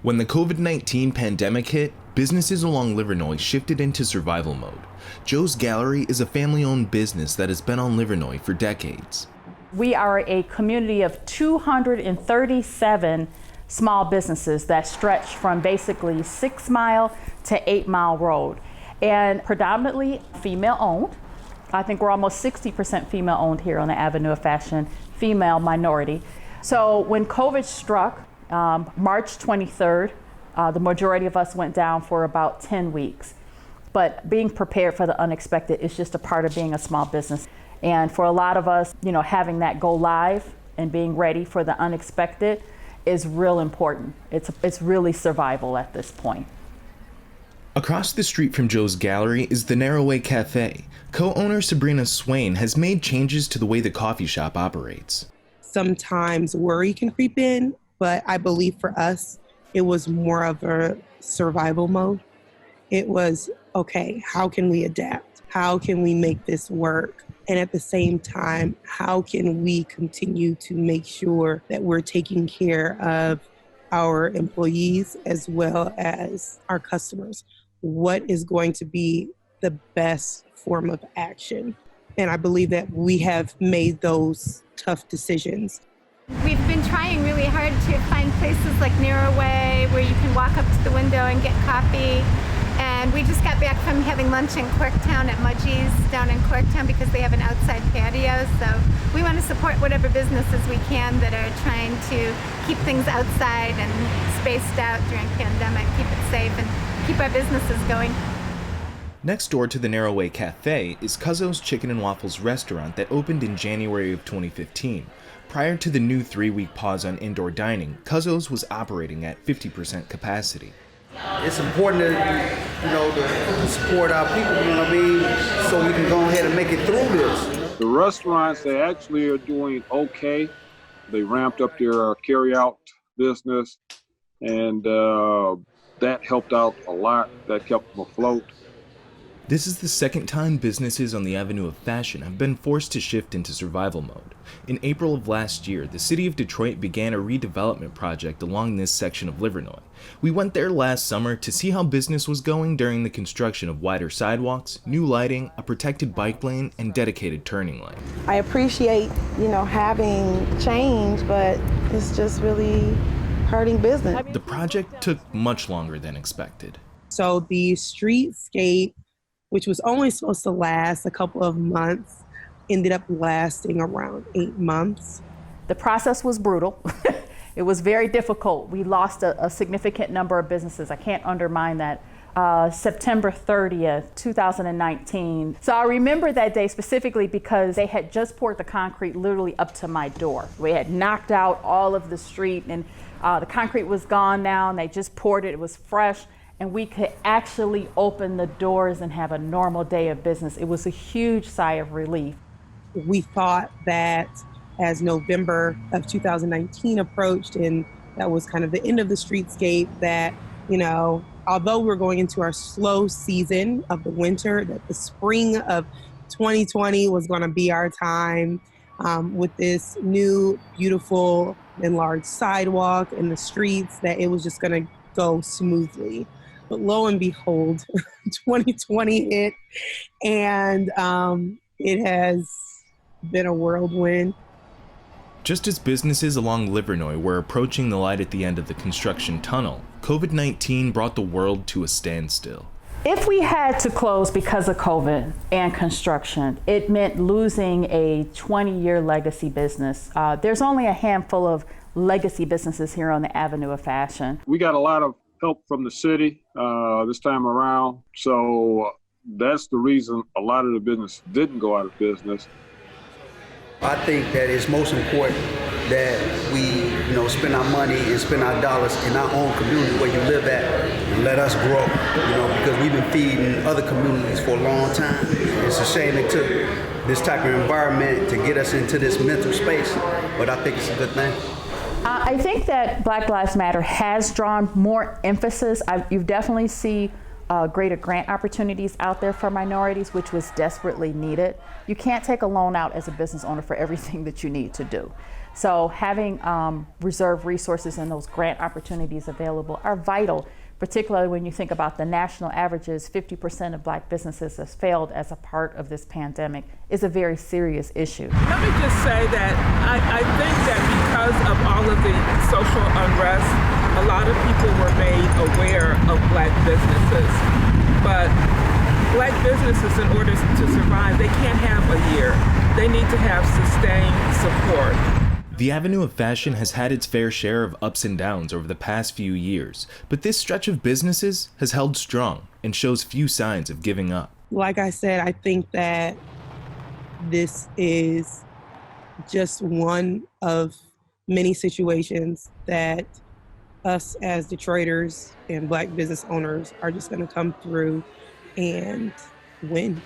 When the COVID-19 pandemic hit, businesses along Livernois shifted into survival mode. Joe's Gallery is a family-owned business that has been on Livernois for decades. We are a community of 237 small businesses that stretch from basically 6 Mile to 8 Mile Road, and predominantly female-owned. I think we're almost 60% female-owned here on the Avenue of Fashion, female minority. So when COVID struck, March 23rd, the majority of us went down for about 10 weeks. But being prepared for the unexpected is just a part of being a small business. And for a lot of us, having that go live and being ready for the unexpected is real important. It's really survival at this point. Across the street from Joe's Gallery is the Livernois Cafe. Co-owner Sabrina Swain has made changes to the way the coffee shop operates. Sometimes worry can creep in, but I believe for us, it was more of a survival mode. It was, okay, how can we adapt? How can we make this work? And at the same time, how can we continue to make sure that we're taking care of our employees as well as our customers? What is going to be the best form of action? And I believe that we have made those tough decisions. We've been trying really hard to find places like Livernois Ave where you can walk up to the window and get coffee. And we just got back from having lunch in Corktown at Mudgee's down in Corktown because they have an outside patio. So we want to support whatever businesses we can that are trying to keep things outside and spaced out during pandemic, keep it safe and keep our businesses going. Next door to the Livernois Cafe is Kazos Chicken and Waffles restaurant that opened in January of 2015. Prior to the new 3-week pause on indoor dining, Kazos was operating at 50% capacity. It's important to support our people, so we can go ahead and make it through this. The restaurants, they actually are doing okay. They ramped up their carry-out business, and that helped out a lot. That kept them afloat. This is the second time businesses on the Avenue of Fashion have been forced to shift into survival mode. In April of last year, the city of Detroit began a redevelopment project along this section of Livernois. We went there last summer to see how business was going during the construction of wider sidewalks, new lighting, a protected bike lane, and dedicated turning lane. I appreciate, having change, but it's just really hurting business. The project took much longer than expected. So the Streetscape, which was only supposed to last a couple of months, ended up lasting around 8 months. The process was brutal. It was very difficult. We lost a significant number of businesses. I can't undermine that. September 30th, 2019. So I remember that day specifically because they had just poured the concrete literally up to my door. We had knocked out all of the street and the concrete was gone now and they just poured it. It was fresh. And we could actually open the doors and have a normal day of business. It was a huge sigh of relief. We thought that as November of 2019 approached, and that was kind of the end of the Streetscape, that, although we're going into our slow season of the winter, that the spring of 2020 was going to be our time with this new, beautiful, enlarged sidewalk and the streets, that it was just going to go smoothly. But lo and behold, 2020 hit, and it has been a whirlwind. Just as businesses along Livernois were approaching the light at the end of the construction tunnel, COVID-19 brought the world to a standstill. If we had to close because of COVID and construction, it meant losing a 20-year legacy business. There's only a handful of legacy businesses here on the Avenue of Fashion. We got a lot of help from the city this time around. So that's the reason a lot of the business didn't go out of business. I think that it's most important that we, spend our money and spend our dollars in our own community where you live at and let us grow, because we've been feeding other communities for a long time. It's a shame it took this type of environment to get us into this mental space, but I think it's a good thing. I think that Black Lives Matter has drawn more emphasis. You definitely see greater grant opportunities out there for minorities, which was desperately needed. You can't take a loan out as a business owner for everything that you need to do. So having reserve resources and those grant opportunities available are vital, particularly when you think about the national averages. 50% of Black businesses has failed as a part of this pandemic is a very serious issue. Let me just say that I think that because of all of the social unrest, a lot of people were made aware of Black businesses. But Black businesses, in order to survive, they can't have a year. They need to have sustained support. The Avenue of Fashion has had its fair share of ups and downs over the past few years, but this stretch of businesses has held strong and shows few signs of giving up. Like I said, I think that this is just one of many situations that us as Detroiters and Black business owners are just going to come through and win.